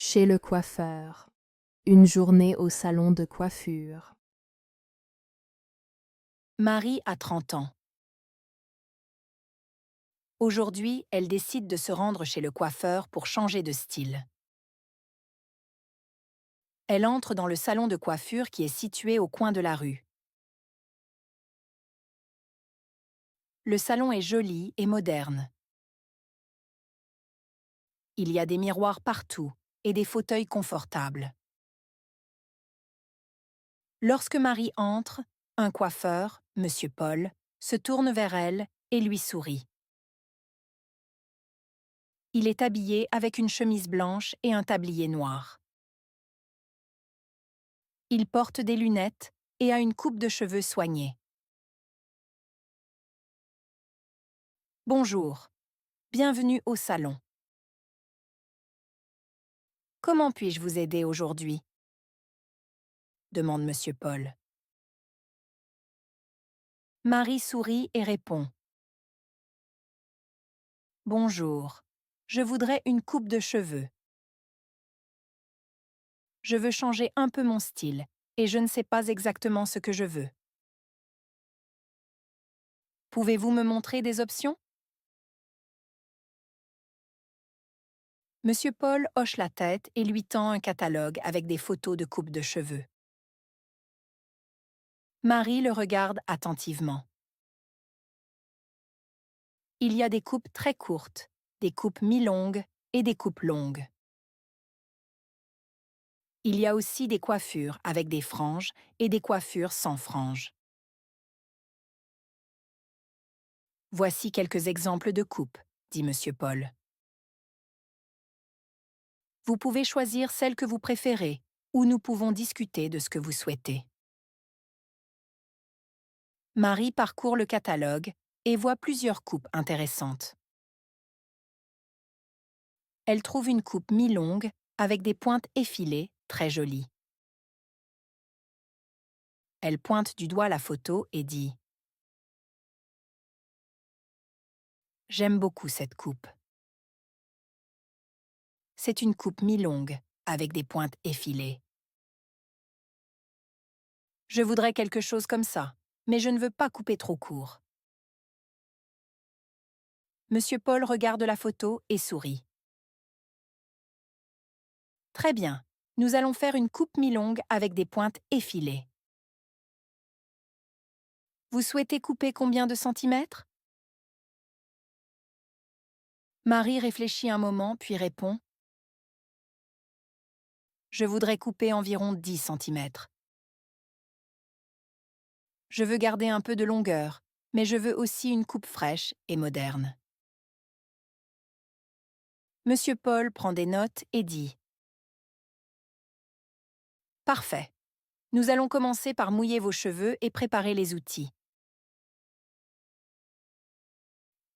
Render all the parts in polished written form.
Chez le coiffeur. Une journée au salon de coiffure. Marie a 30 ans. Aujourd'hui, elle décide de se rendre chez le coiffeur pour changer de style. Elle entre dans le salon de coiffure qui est situé au coin de la rue. Le salon est joli et moderne. Il y a des miroirs partout et des fauteuils confortables. Lorsque Marie entre, un coiffeur, Monsieur Paul, se tourne vers elle et lui sourit. Il est habillé avec une chemise blanche et un tablier noir. Il porte des lunettes et a une coupe de cheveux soignée. Bonjour, bienvenue au salon. Comment puis-je vous aider aujourd'hui? Demande Monsieur Paul. Marie sourit et répond. Bonjour, je voudrais une coupe de cheveux. Je veux changer un peu mon style et je ne sais pas exactement ce que je veux. Pouvez-vous me montrer des options? Monsieur Paul hoche la tête et lui tend un catalogue avec des photos de coupes de cheveux. Marie le regarde attentivement. Il y a des coupes très courtes, des coupes mi-longues et des coupes longues. Il y a aussi des coiffures avec des franges et des coiffures sans franges. Voici quelques exemples de coupes, dit Monsieur Paul. Vous pouvez choisir celle que vous préférez, ou nous pouvons discuter de ce que vous souhaitez. Marie parcourt le catalogue et voit plusieurs coupes intéressantes. Elle trouve une coupe mi-longue avec des pointes effilées, très jolie. Elle pointe du doigt la photo et dit « J'aime beaucoup cette coupe. C'est une coupe mi-longue avec des pointes effilées. Je voudrais quelque chose comme ça, mais je ne veux pas couper trop court. » Monsieur Paul regarde la photo et sourit. Très bien, nous allons faire une coupe mi-longue avec des pointes effilées. Vous souhaitez couper combien de centimètres? Marie réfléchit un moment puis répond « Je voudrais couper environ 10 centimètres. Je veux garder un peu de longueur, mais je veux aussi une coupe fraîche et moderne. » Monsieur Paul prend des notes et dit « Parfait. Nous allons commencer par mouiller vos cheveux et préparer les outils.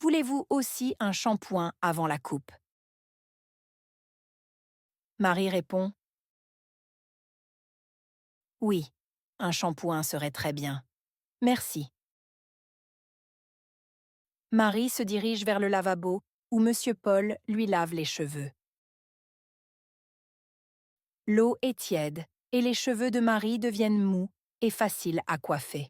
Voulez-vous aussi un shampoing avant la coupe? » Marie répond « Oui, un shampoing serait très bien. Merci. » Marie se dirige vers le lavabo où Monsieur Paul lui lave les cheveux. L'eau est tiède et les cheveux de Marie deviennent mous et faciles à coiffer.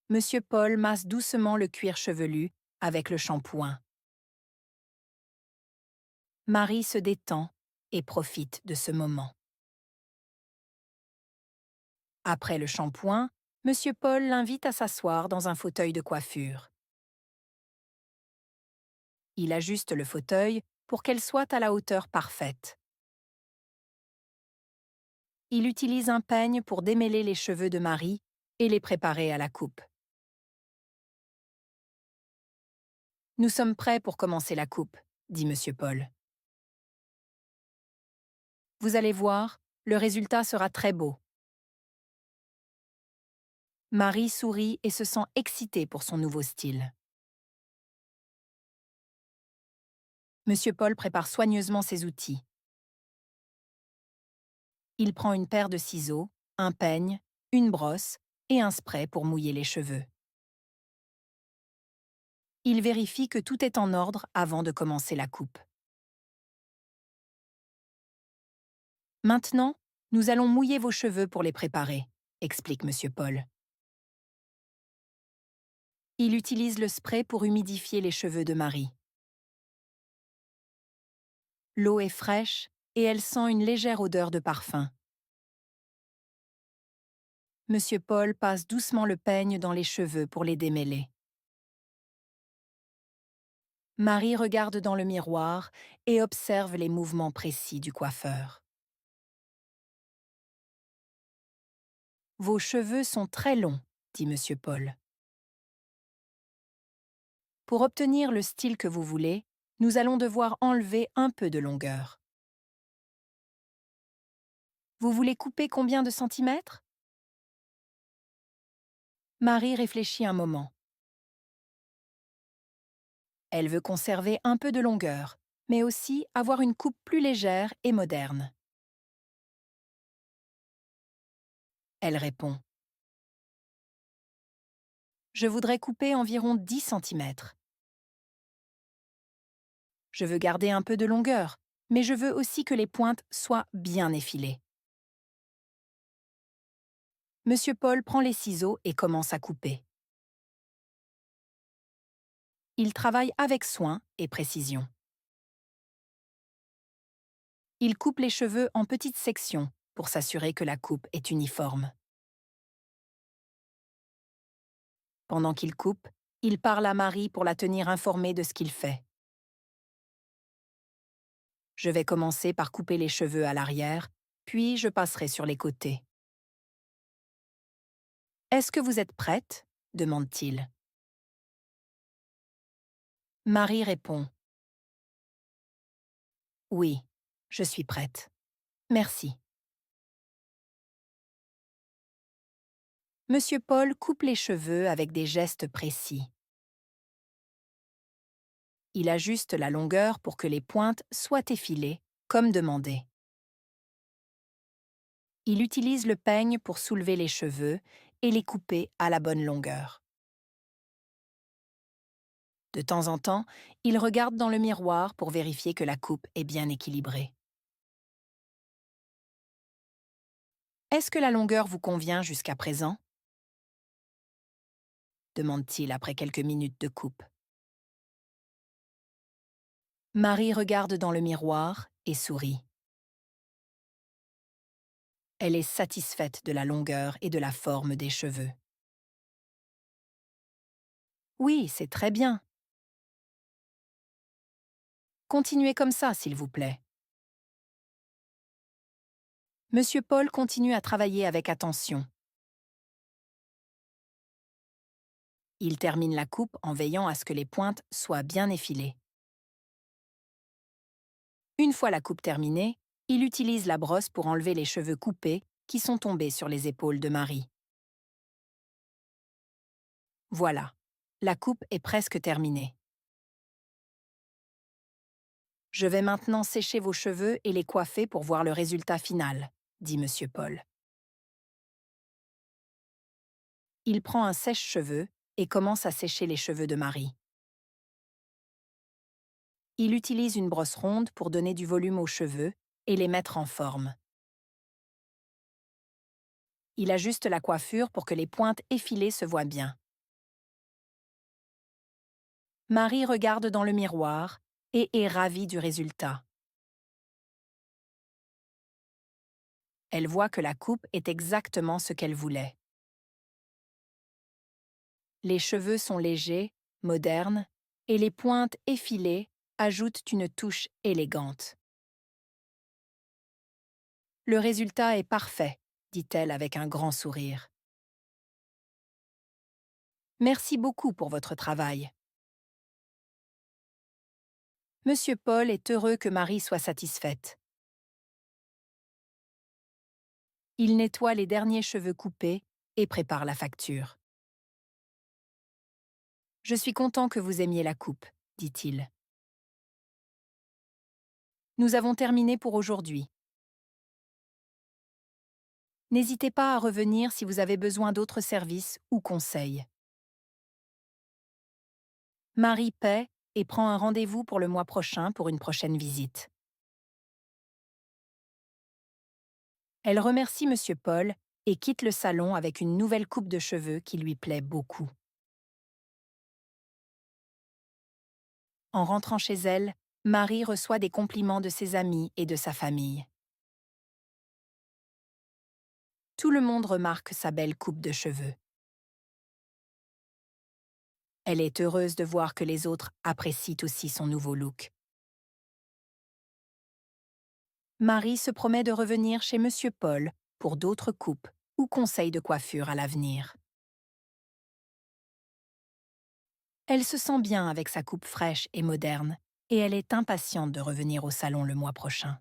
Monsieur Paul masse doucement le cuir chevelu avec le shampoing. Marie se détend et profite de ce moment. Après le shampoing, Monsieur Paul l'invite à s'asseoir dans un fauteuil de coiffure. Il ajuste le fauteuil pour qu'elle soit à la hauteur parfaite. Il utilise un peigne pour démêler les cheveux de Marie et les préparer à la coupe. Nous sommes prêts pour commencer la coupe, dit Monsieur Paul. Vous allez voir, le résultat sera très beau. Marie sourit et se sent excitée pour son nouveau style. Monsieur Paul prépare soigneusement ses outils. Il prend une paire de ciseaux, un peigne, une brosse et un spray pour mouiller les cheveux. Il vérifie que tout est en ordre avant de commencer la coupe. Maintenant, nous allons mouiller vos cheveux pour les préparer, explique Monsieur Paul. Il utilise le spray pour humidifier les cheveux de Marie. L'eau est fraîche et elle sent une légère odeur de parfum. Monsieur Paul passe doucement le peigne dans les cheveux pour les démêler. Marie regarde dans le miroir et observe les mouvements précis du coiffeur. « Vos cheveux sont très longs, dit Monsieur Paul. Pour obtenir le style que vous voulez, nous allons devoir enlever un peu de longueur. Vous voulez couper combien de centimètres ? Marie réfléchit un moment. Elle veut conserver un peu de longueur, mais aussi avoir une coupe plus légère et moderne. Elle répond. Je voudrais couper environ 10 centimètres. Je veux garder un peu de longueur, mais je veux aussi que les pointes soient bien effilées. Monsieur Paul prend les ciseaux et commence à couper. Il travaille avec soin et précision. Il coupe les cheveux en petites sections pour s'assurer que la coupe est uniforme. Pendant qu'il coupe, il parle à Marie pour la tenir informée de ce qu'il fait. Je vais commencer par couper les cheveux à l'arrière, puis je passerai sur les côtés. « Est-ce que vous êtes prête ?» demande-t-il. Marie répond. « Oui, je suis prête. Merci. » Monsieur Paul coupe les cheveux avec des gestes précis. Il ajuste la longueur pour que les pointes soient effilées, comme demandé. Il utilise le peigne pour soulever les cheveux et les couper à la bonne longueur. De temps en temps, il regarde dans le miroir pour vérifier que la coupe est bien équilibrée. « Est-ce que la longueur vous convient jusqu'à présent ?» demande-t-il après quelques minutes de coupe. Marie regarde dans le miroir et sourit. Elle est satisfaite de la longueur et de la forme des cheveux. « Oui, c'est très bien. Continuez comme ça, s'il vous plaît. » Monsieur Paul continue à travailler avec attention. Il termine la coupe en veillant à ce que les pointes soient bien effilées. Une fois la coupe terminée, il utilise la brosse pour enlever les cheveux coupés qui sont tombés sur les épaules de Marie. Voilà, la coupe est presque terminée. Je vais maintenant sécher vos cheveux et les coiffer pour voir le résultat final, dit Monsieur Paul. Il prend un sèche-cheveux et commence à sécher les cheveux de Marie. Il utilise une brosse ronde pour donner du volume aux cheveux et les mettre en forme. Il ajuste la coiffure pour que les pointes effilées se voient bien. Marie regarde dans le miroir et est ravie du résultat. Elle voit que la coupe est exactement ce qu'elle voulait. Les cheveux sont légers, modernes, et les pointes effilées ajoutent une touche élégante. « Le résultat est parfait, » dit-elle avec un grand sourire. « Merci beaucoup pour votre travail. » Monsieur Paul est heureux que Marie soit satisfaite. Il nettoie les derniers cheveux coupés et prépare la facture. « Je suis content que vous aimiez la coupe, » dit-il. « Nous avons terminé pour aujourd'hui. N'hésitez pas à revenir si vous avez besoin d'autres services ou conseils. » Marie paie et prend un rendez-vous pour le mois prochain pour une prochaine visite. Elle remercie Monsieur Paul et quitte le salon avec une nouvelle coupe de cheveux qui lui plaît beaucoup. En rentrant chez elle, Marie reçoit des compliments de ses amis et de sa famille. Tout le monde remarque sa belle coupe de cheveux. Elle est heureuse de voir que les autres apprécient aussi son nouveau look. Marie se promet de revenir chez Monsieur Paul pour d'autres coupes ou conseils de coiffure à l'avenir. Elle se sent bien avec sa coupe fraîche et moderne, et elle est impatiente de revenir au salon le mois prochain.